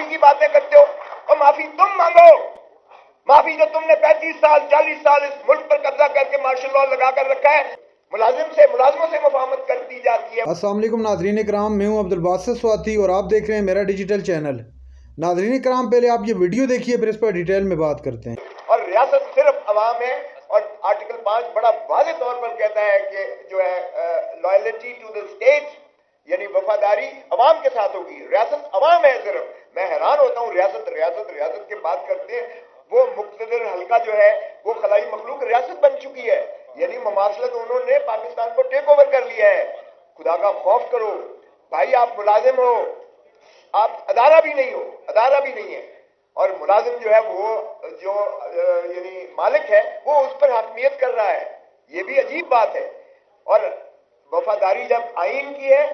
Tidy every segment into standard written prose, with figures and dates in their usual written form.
معافی کی باتیں کرتے ہو اور معافی تم مانگو. معافی جو تم نے 35 سال 40 سال اس ملک پر قبضہ کر کے مارشل لاء لگا کر رکھا ہے, ملازموں سے مفاہمت کر دی جاتی ہے. السلام علیکم ناظرین کرام, میں ہوں عبدالباسط سواتی اور آپ دیکھ رہے ہیں میرا ڈیجیٹل چینل. ناظرین کرام, پہلے آپ یہ ویڈیو دیکھیے پھر اس پر ڈیٹیل میں بات کرتے ہیں. اور ریاست صرف عوام ہے, اور آرٹیکل 5 بڑا واضح طور پر کہتا ہے کہ جو ہے لائلٹی ٹو دا اسٹیٹ, یعنی وفاداری عوام کے ساتھ ہوگی. ریاست عوام ہے صرف. میں حیران ہوتا ہوں ریاست کی بات کرتے ہیں. وہ مقتدر حلقہ جو ہے وہ خلائی مخلوق ریاست بن چکی ہے, یعنی مماثلت انہوں نے پاکستان کو ٹیک اوور کر لیا ہے. خدا کا خوف کرو بھائی, آپ ملازم ہو, آپ ادارہ بھی نہیں ہے, اور ملازم جو ہے وہ جو یعنی مالک ہے وہ اس پر حاکمیت کر رہا ہے. یہ بھی عجیب بات ہے. اور وفاداری جب آئین کی ہے,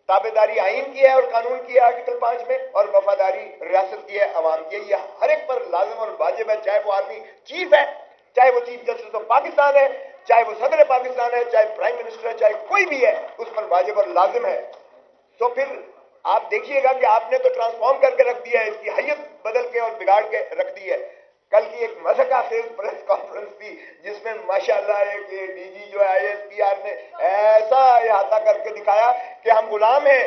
تابعداری آئین کی ہے اور قانون کی ہے آرٹیکل 5 میں, اور وفاداری ریاست کی ہے عوام کی ہے. یہ ہر ایک پر لازم اور واجب ہے, چاہے وہ آدمی چیف ہے, چاہے وہ چیف جسٹس آف پاکستان ہے, چاہے وہ صدر پاکستان ہے, چاہے پرائم منسٹر ہے, چاہے کوئی بھی ہے, اس پر واجب اور لازم ہے. تو پھر آپ دیکھیے گا کہ آپ نے تو ٹرانسفارم کر کے رکھ دیا ہے, اس کی حیت بدل کے اور بگاڑ کے رکھ دی ہے. کل کی ایک مذہقہ خیز پریس کانفرنس تھی جس میں ماشاءاللہ ایک ڈی جی جو ہے ISPR نے ایسا احاطہ کر کے دکھایا کہ ہم غلام ہیں.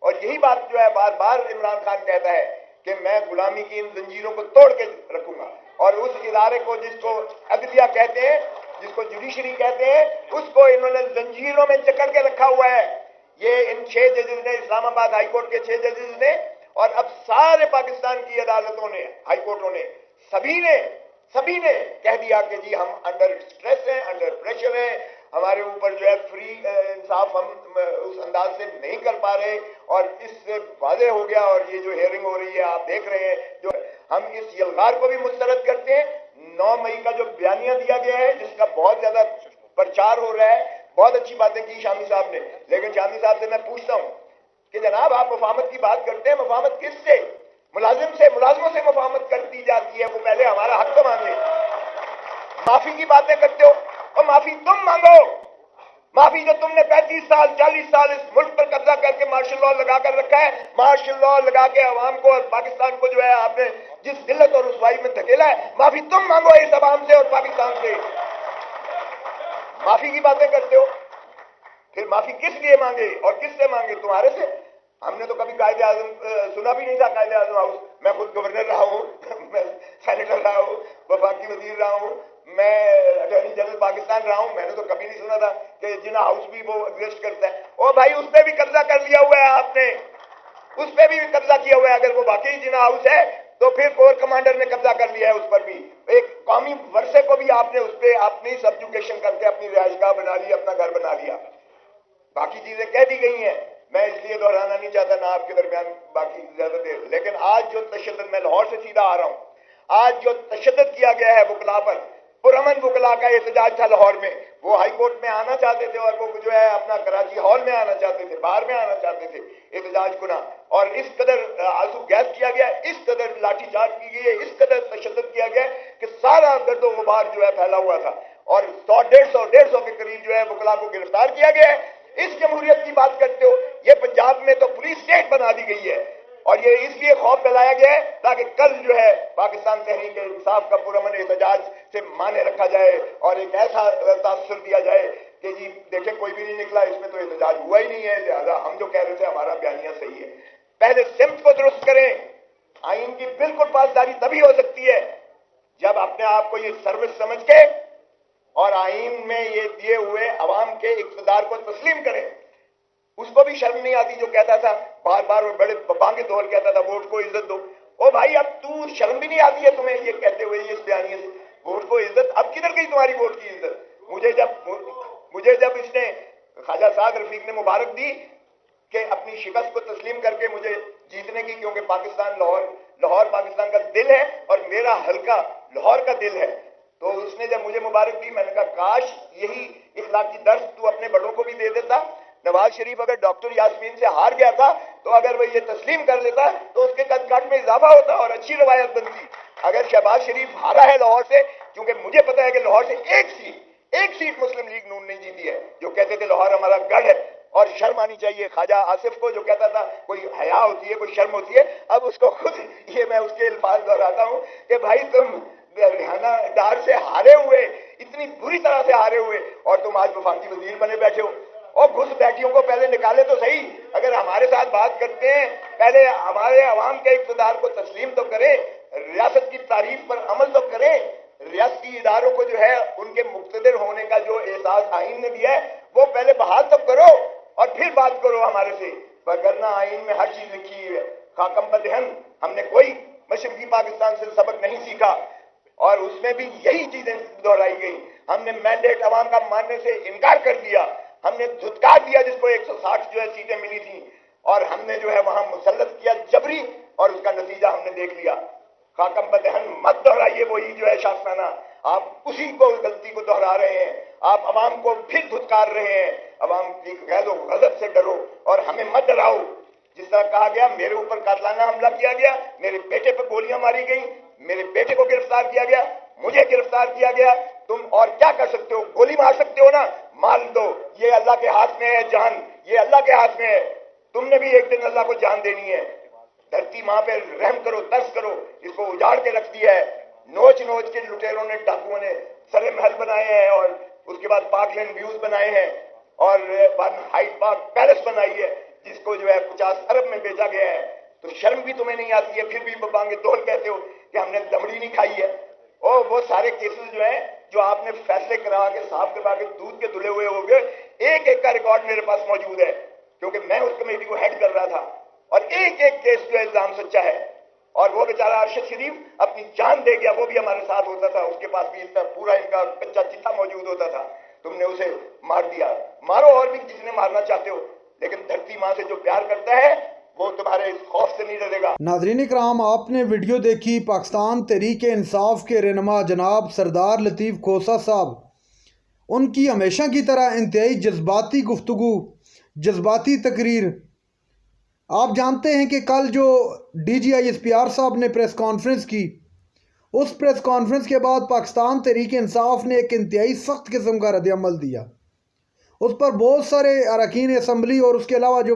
اور یہی بات جو ہے بار بار عمران خان کہتا ہے کہ میں غلامی کی ان زنجیروں کو توڑ کے رکھوں گا. اور اس ادارے کو جس کو عدلیہ کہتے ہیں, جس کو جوڈیشری کہتے ہیں, اس کو انہوں نے زنجیروں میں جکڑ کے رکھا ہوا ہے. یہ ان 6 ججز نے, اسلام آباد ہائی کورٹ کے 6 ججز نے, اور اب سارے پاکستان کی عدالتوں نے, ہائی کورٹوں نے, سبھی نے کہہ دیا کہ جی ہم انڈر سٹریس ہیں, انڈر پریشر ہیں, ہمارے اوپر جو ہے فری انصاف ہم اس انداز سے نہیں کر پا رہے. اور اس سے واضح ہو گیا, اور یہ جو ہیئرنگ ہو رہی ہے آپ دیکھ رہے ہیں, جو ہم اس یلغار کو بھی مسترد کرتے ہیں. 9 مئی کا جو بیانیہ دیا گیا ہے جس کا بہت زیادہ پرچار ہو رہا ہے, بہت اچھی باتیں کی شامی صاحب نے, لیکن شامی صاحب سے میں پوچھتا ہوں کہ جناب آپ مفاہمت کی بات کرتے ہیں, مفاہمت کس سے؟ ملازموں سے مفاہمت کر دی جاتی ہے. وہ پہلے ہمارا حق تو مانگے. معافی کی باتیں کرتے ہو اور معافی تم مانگو. معافی جو تم نے 35 سال 40 سال اس ملک پر قبضہ کر کے مارشل لاء لگا کر رکھا ہے, مارشل لاء لگا کے عوام کو اور پاکستان کو جو ہے آپ نے جس ذلت اور رسوائی میں دھکیلا ہے, معافی تم مانگو اس عوام سے اور پاکستان سے. معافی کی باتیں کرتے ہو, پھر معافی کس لیے مانگے اور کس سے مانگے؟ تمہارے سے. ہم نے تو کبھی قائد اعظم سنا بھی نہیں تھا, قائد اعظم ہاؤس. میں خود گورنر رہا ہوں, میں سینیٹر رہا ہوں, وفاقی وزیر رہا ہوں, میں اٹارنی جنرل پاکستان رہا ہوں. میں نے تو کبھی نہیں سنا تھا کہ جناح ہاؤس بھی وہ ایگزسٹ کرتا ہے. او بھائی, اس پہ بھی قبضہ کر لیا ہوا ہے آپ نے, اس پہ بھی قبضہ کیا ہوا ہے. اگر وہ واقعی جناح ہاؤس ہے تو پھر کور کمانڈر نے قبضہ کر لیا ہے اس پر بھی. ایک قومی ورثے کو بھی آپ نے اس پہ اپنی سبجوکیشن کر کے اپنی رہائش گاہ بنا لی, اپنا گھر بنا لیا. باقی چیزیں کہہ دی گئی ہیں, میں اس لیے دہرانا نہیں چاہتا نہ آپ کے درمیان باقی زیادہ دیر. لیکن آج جو تشدد, میں لاہور سے سیدھا آ رہا ہوں, آج جو تشدد کیا گیا ہے وکلا پر, پرامن وکلا کا احتجاج تھا لاہور میں. وہ ہائی کورٹ میں آنا چاہتے تھے اور وہ جو ہے اپنا کراچی ہال میں آنا چاہتے تھے, بار میں آنا چاہتے تھے احتجاج کناں. اور اس قدر آنسو گیس کیا گیا, اس قدر لاٹھی چارج کی گئی ہے, اس قدر تشدد کیا گیا کہ سارا گرد و غبار جو ہے پھیلا ہوا تھا. اور 100-150 کے قریب جو ہے وکلا کو گرفتار کیا گیا ہے. اس جمہوریت کی بات کرتے ہو, یہ پنجاب میں تو پولیس اسٹیٹ بنا دی گئی ہے, اور یہ اس لیے خوف پھیلایا گیا ہے تاکہ کل جو ہے پاکستان تحریک انصاف کا پرامن احتجاج سے مانے رکھا جائے اور ایک ایسا تاثر دیا جائے کہ جی دیکھیں کوئی بھی نہیں نکلا, اس میں تو احتجاج ہوا ہی نہیں ہے, لہذا ہم جو کہہ رہے تھے ہمارا بیانیہ صحیح ہے. پہلے سمت کو درست کریں. آئین کی بالکل پاسداری تبھی ہو سکتی ہے جب اپنے آپ کو یہ سروس سمجھ کے اور آئین میں یہ دیے ہوئے عوام کے اقتدار کو تسلیم کریں. اس کو بھی شرم نہیں آتی جو کہتا تھا بار بار, وہ بڑے بانگے دور کہتا تھا ووٹ کو عزت دو. او بھائی, اب تو شرم بھی نہیں آتی ہے تمہیں یہ کہتے ہوئے, یہ اس بیانیے سے ووٹ کو عزت؟ اب کدھر گئی تمہاری ووٹ کی عزت؟ مجھے جب اس نے خواجہ سعد رفیق نے مبارک دی کہ اپنی شکست کو تسلیم کر کے مجھے جیتنے کی, کیونکہ پاکستان لاہور پاکستان کا دل ہے اور میرا حلقہ لاہور کا دل ہے, تو اس نے جب مجھے مبارک دی, میں نے کہا کاش یہی اخلاقی درس تو اپنے بڑوں کو بھی دے دیتا. نواز شریف اگر ڈاکٹر یاسمین سے ہار گیا تھا تو اگر وہ یہ تسلیم کر لیتا تو اس کے قد کاٹ میں اضافہ ہوتا اور اچھی روایت بنتی. اگر شہباز شریف ہارا ہے لاہور سے, کیونکہ مجھے پتا ہے کہ لاہور سے ایک سیٹ مسلم لیگ نون نہیں جیتی ہے, جو کہتے تھے لاہور ہمارا گڑھ ہے, اور شرم آنی چاہیے خواجہ آصف کو جو کہتا تھا کوئی حیا ہوتی ہے کوئی شرم ہوتی ہے, اب اس کو خود اس کے الفاظ دہراتا ہوں کہ بھائی تم ریحانہ ڈار سے ہارے ہوئے، اتنی بری طرح سے ہارے ہوئے، اور تم آج وفاقی وزیر بنے بیٹھے ہو، اور گھس بیٹھیوں کو پہلے نکالے تو صحیح، اگر ہمارے ساتھ بات کرتے ہیں پہلے ہمارے عوام کے اقتدار کو تسلیم تو کریں، ریاست کی تعریف پر عمل تو کریں، ریاستی اداروں کو جو ہے ان کے مقتدر ہونے کا جو احساس آئین نے دیا ہے وہ پہلے بحال تو کرو اور پھر بات کرو ہمارے سے، وگرنہ آئین میں ہر چیز لکھی ہے، خاکم بدہن، ہم نے کوئی مشرقی پاکستان سے سبق نہیں سیکھا، اور اس میں بھی یہی چیزیں دہرائی گئی، ہم نے مینڈیٹ عوام کا ماننے سے انکار کر دیا، ہم نے دھتکار دیا جس کو 160 جو ہے سیٹیں ملی تھیں، اور ہم نے جو ہے وہاں مسلط کیا جبری، اور اس کا نتیجہ ہم نے دیکھ لیا۔ خاکم بدہن مت دہرائیے وہی جو ہے شاخسانہ، آپ اسی کو غلطی کو دہرا رہے ہیں، آپ عوام کو پھر دھتکار رہے ہیں، عوام کی غیظ و غضب سے ڈرو اور ہمیں مت ڈراؤ۔ جس طرح کہا گیا میرے اوپر قاتلانہ حملہ کیا گیا، میرے بیٹے پہ گولیاں ماری گئیں، میرے بیٹے کو گرفتار کیا گیا، مجھے گرفتار کیا گیا، تم اور کیا کر سکتے ہو؟ گولی مار سکتے ہو نا، مار دو، یہ اللہ کے ہاتھ میں ہے جان، یہ اللہ کے ہاتھ میں ہے، تم نے بھی ایک دن اللہ کو جان دینی ہے۔ دھرتی ماں پہ رحم کرو، ترس کرو، اس کو اجاڑ کے رکھ دیا ہے، نوچ نوچ کے لٹیروں نے، ڈاکوؤں نے سرے محل بنائے ہیں، اور اس کے بعد پارک لینڈ ویوز بنائے ہیں، اور بعد میں ہائیڈ پارک پیلس بنائی ہے جس کو جو ہے 50 ارب میں بیچا گیا ہے، تو شرم بھی تمہیں نہیں آتی ہے، پھر بھی بانگے دول کہتے ہو کہ ہم نے دمڑی نہیں کھائی ہے۔ اور وہ سارے کیسز جو ہیں جو آپ نے فیصلے کرا کے صاف کروا کے دودھ کے دھلے ہوئے ہو گئے، ایک ایک کا ریکارڈ میرے پاس موجود ہے کیونکہ میں اس کمیٹی کو ہیڈ کر رہا تھا، اور ایک ایک کیس جو الزام سچا ہے، اور وہ بیچارہ ارشد شریف اپنی جان دے گیا، وہ بھی ہمارے ساتھ ہوتا تھا، اس کے پاس بھی اس کا پورا ان کا کچا چٹھا موجود ہوتا تھا، تم نے اسے مار دیا، مارو اور بھی جتنے مارنا چاہتے ہو، لیکن دھرتی ماں سے جو پیار کرتا ہے وہ تمہارے اس خوف سے نہیں ڈرے گا۔ ناظرین کرام، آپ نے ویڈیو دیکھی پاکستان تحریک انصاف کے رہنما جناب سردار لطیف کھوسہ صاحب، ان کی ہمیشہ کی طرح انتہائی جذباتی گفتگو، جذباتی تقریر۔ آپ جانتے ہیں کہ کل جو D G I S P R صاحب نے پریس کانفرنس کی، اس پریس کانفرنس کے بعد پاکستان تحریک انصاف نے ایک انتہائی سخت قسم کا رد عمل دیا، اس پر بہت سارے اراکین اسمبلی اور اس کے علاوہ جو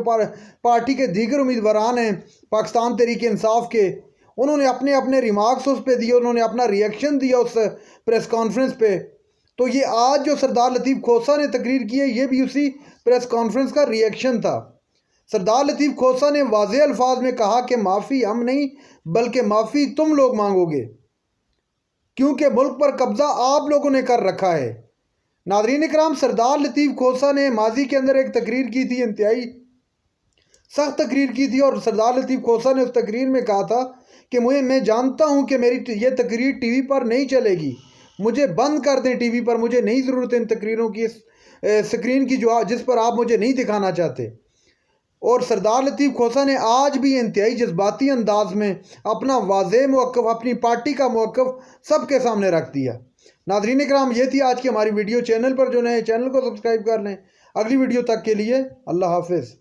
پارٹی کے دیگر امیدواران ہیں پاکستان تحریک انصاف کے، انہوں نے اپنے اپنے ریمارکس اس پہ دیے، انہوں نے اپنا ریئیکشن دیا اس پریس کانفرنس پہ۔ تو یہ آج جو سردار لطیف کھوسہ نے تقریر کی ہے، یہ بھی اسی پریس کانفرنس کا ریئیکشن تھا۔ سردار لطیف کھوسہ نے واضح الفاظ میں کہا کہ معافی ہم نہیں بلکہ معافی تم لوگ مانگو گے، کیونکہ ملک پر قبضہ آپ لوگوں نے کر رکھا ہے۔ ناظرین اکرام، سردار لطیف کھوسہ نے ماضی کے اندر ایک تقریر کی تھی، انتہائی سخت تقریر کی تھی، اور سردار لطیف کھوسہ نے اس تقریر میں کہا تھا کہ میں جانتا ہوں کہ میری یہ تقریر ٹی وی پر نہیں چلے گی، مجھے بند کر دیں ٹی وی پر، مجھے نہیں ضرورت ہے ان تقریروں کی، اسکرین کی جس پر آپ مجھے نہیں دکھانا چاہتے۔ اور سردار لطیف کھوسہ نے آج بھی انتہائی جذباتی انداز میں اپنا واضح موقف، اپنی پارٹی کا موقف سب کے سامنے رکھ دیا۔ ناظرین اکرام، یہ تھی آج کی ہماری ویڈیو۔ چینل پر جو نئے چینل کو سبسکرائب کر لیں۔ اگلی ویڈیو تک کے لیے اللہ حافظ۔